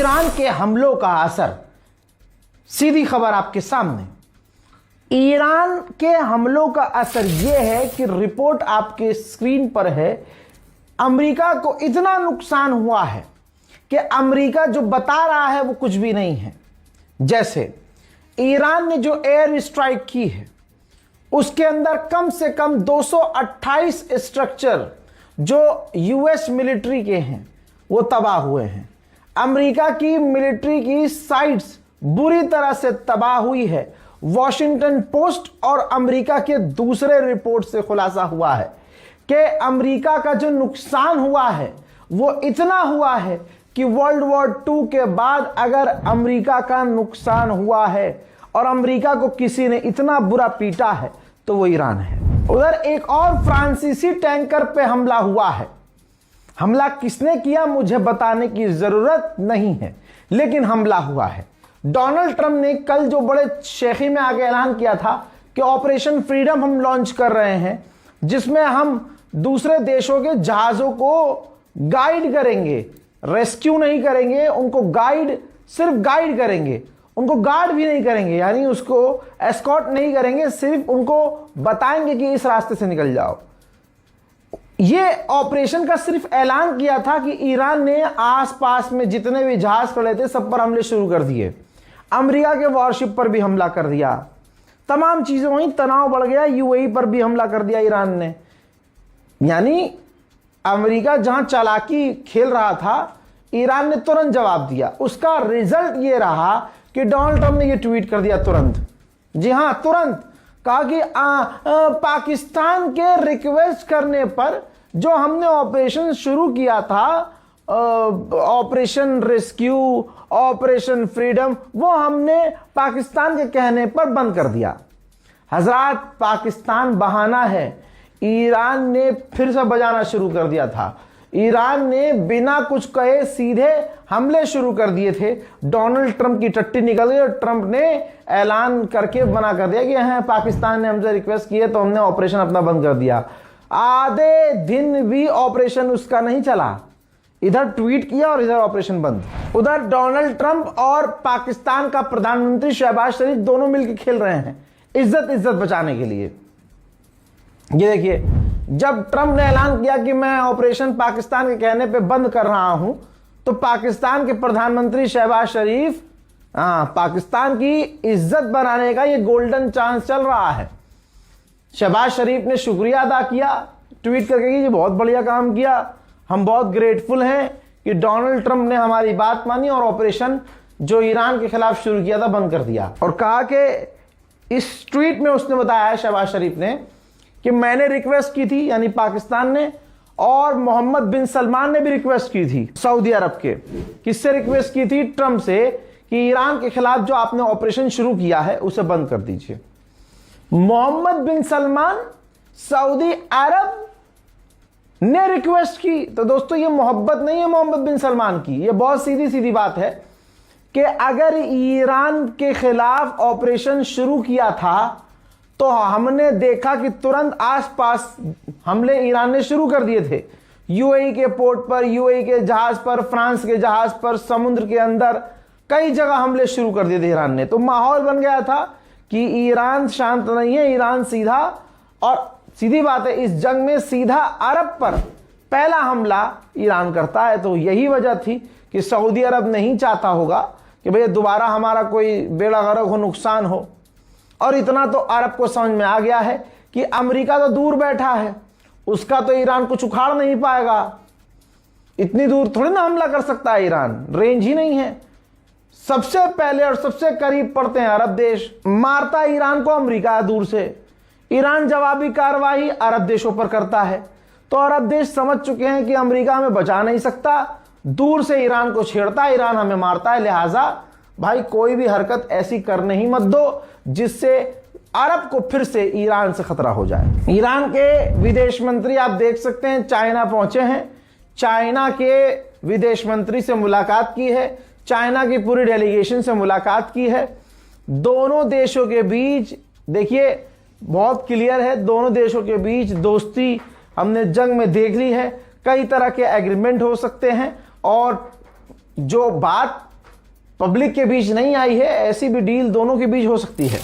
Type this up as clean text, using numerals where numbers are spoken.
Iran के हमलों का असर, सीधी खबर आपके सामने। ईरान के हमलों का असर यह है कि रिपोर्ट आपके स्क्रीन पर है। अमेरिका को इतना नुकसान हुआ है कि अमेरिका जो बता रहा है वो कुछ भी नहीं है। जैसे ईरान ने जो एयर स्ट्राइक की है उसके अंदर कम से कम 228 स्ट्रक्चर जो यूएस मिलिट्री के हैं वो तबाह हुए हैं। अमेरिका की मिलिट्री की साइट्स बुरी तरह से तबाह हुई है। वॉशिंगटन पोस्ट और अमेरिका के दूसरे रिपोर्ट से खुलासा हुआ है कि अमेरिका का जो नुकसान हुआ है वो इतना हुआ है कि वर्ल्ड वॉर 2 के बाद अगर अमेरिका का नुकसान हुआ है और अमेरिका को किसी ने इतना बुरा पीटा है तो वो ईरान है। उधर एक और फ्रांसीसी टैंकर पे हमला हुआ है। हमला किसने किया मुझे बताने की जरूरत नहीं है, लेकिन हमला हुआ है। डोनाल्ड ट्रंप ने कल जो बड़े शेखी में आगे ऐलान किया था कि ऑपरेशन फ्रीडम हम लॉन्च कर रहे हैं, जिसमें हम दूसरे देशों के जहाजों को गाइड करेंगे, रेस्क्यू नहीं करेंगे, उनको गाइड, सिर्फ गाइड करेंगे, उनको गार्ड भी नहीं करेंगे, यानी उसको एस्कॉर्ट नहीं करेंगे, सिर्फ उनको बताएंगे कि इस रास्ते से निकल जाओ। ये ऑपरेशन का सिर्फ ऐलान किया था कि ईरान ने आसपास में जितने भी जहाज खड़े थे सब पर हमले शुरू कर दिए। अमेरिका के वॉरशिप पर भी हमला कर दिया। तमाम चीजों में तनाव बढ़ गया। यूएई पर भी हमला कर दिया ईरान ने। यानी अमेरिका जहां चालाकी खेल रहा था, ईरान ने तुरंत जवाब दिया। उसका रिजल्ट ये रहा कि डोनाल्ड ट्रंप ने ये ट्वीट कर दिया तुरंत। जी हां, तुरंत कहा कि पाकिस्तान के रिक्वेस्ट करने पर जो हमने ऑपरेशन शुरू किया था, ऑपरेशन रेस्क्यू, ऑपरेशन फ्रीडम, वो हमने पाकिस्तान के कहने पर बंद कर दिया। हजरात, पाकिस्तान बहाना है। ईरान ने फिर से बजाना शुरू कर दिया था। ईरान ने बिना कुछ कहे सीधे हमले शुरू कर दिए थे। डोनाल्ड ट्रंप की टट्टी निकल गई और ट्रंप ने ऐलान करके मना कर दिया कि हाँ, पाकिस्तान ने हमसे रिक्वेस्ट की है तो हमने ऑपरेशन अपना बंद कर दिया। आधे दिन भी ऑपरेशन उसका नहीं चला। इधर ट्वीट किया और इधर ऑपरेशन बंद। उधर डोनाल्ड ट्रंप और पाकिस्तान का प्रधानमंत्री शहबाज शरीफ दोनों मिलकर खेल रहे हैं इज्जत बचाने के लिए। ये देखिए, जब ट्रंप ने ऐलान किया कि मैं ऑपरेशन पाकिस्तान के कहने पे बंद कर रहा हूं, तो पाकिस्तान के प्रधानमंत्री शहबाज शरीफ, पाकिस्तान की इज्जत बनाने का ये गोल्डन चांस चल रहा है। शहबाज शरीफ ने शुक्रिया अदा किया ट्वीट करके कि ये बहुत बढ़िया काम किया, हम बहुत ग्रेटफुल हैं कि डोनाल्ड ट्रंप ने हमारी बात मानी और ऑपरेशन जो ईरान के खिलाफ शुरू किया था बंद कर दिया। और कहा कि इस ट्वीट में उसने बताया शहबाज शरीफ ने कि मैंने रिक्वेस्ट की थी, यानी पाकिस्तान ने, और मोहम्मद बिन सलमान ने भी रिक्वेस्ट की थी सऊदी अरब के। किससे रिक्वेस्ट की थी? ट्रंप से, कि ईरान के खिलाफ जो आपने ऑपरेशन शुरू किया है उसे बंद कर दीजिए। मोहम्मद बिन सलमान, सऊदी अरब ने रिक्वेस्ट की। तो दोस्तों, ये मोहब्बत नहीं है मोहम्मद बिन सलमान की, ये बहुत सीधी सीधी बात है कि अगर ईरान के खिलाफ ऑपरेशन शुरू किया था तो हमने देखा कि तुरंत आसपास हमले ईरान ने शुरू कर दिए थे। यूएई के पोर्ट पर, यूएई के जहाज पर, फ्रांस के जहाज पर, समुद्र के अंदर कई जगह हमले शुरू कर दिए थे ईरान ने। तो माहौल बन गया था कि ईरान शांत नहीं है, ईरान सीधा, और सीधी बात है, इस जंग में सीधा अरब पर पहला हमला ईरान करता है। तो यही वजह थी कि सऊदी अरब नहीं चाहता होगा कि भैया दोबारा हमारा कोई बेड़ा गर्क हो, नुकसान हो। और इतना तो अरब को समझ में आ गया है कि अमेरिका तो दूर बैठा है, उसका तो ईरान कुछ उखाड़ नहीं पाएगा। इतनी दूर थोड़ी ना हमला कर सकता है ईरान, रेंज ही नहीं है। सबसे पहले और सबसे करीब पड़ते हैं अरब देश। मारता ईरान को अमेरिका दूर से। ईरान जवाबी कार्रवाई अरब देशों पर करता है। तो अरब देश समझ चुके हैं कि अमेरिका हमें बचा नहीं सकता, दूर से ईरान को छेड़ता है, ईरान हमें मारता है। लिहाजा भाई कोई भी हरकत ऐसी करने ही मत दो जिससे अरब को फिर से ईरान से खतरा हो जाए। ईरान के विदेश मंत्री आप देख सकते हैं चाइना पहुंचे हैं। चाइना के विदेश मंत्री से मुलाकात की है, चाइना की पूरी डेलीगेशन से मुलाकात की है। दोनों देशों के बीच देखिए बहुत क्लियर है, दोनों देशों के बीच दोस्ती हमने जंग में देख ली है। कई तरह के एग्रीमेंट हो सकते हैं और जो बात पब्लिक के बीच नहीं आई है, ऐसी भी डील दोनों के बीच हो सकती है।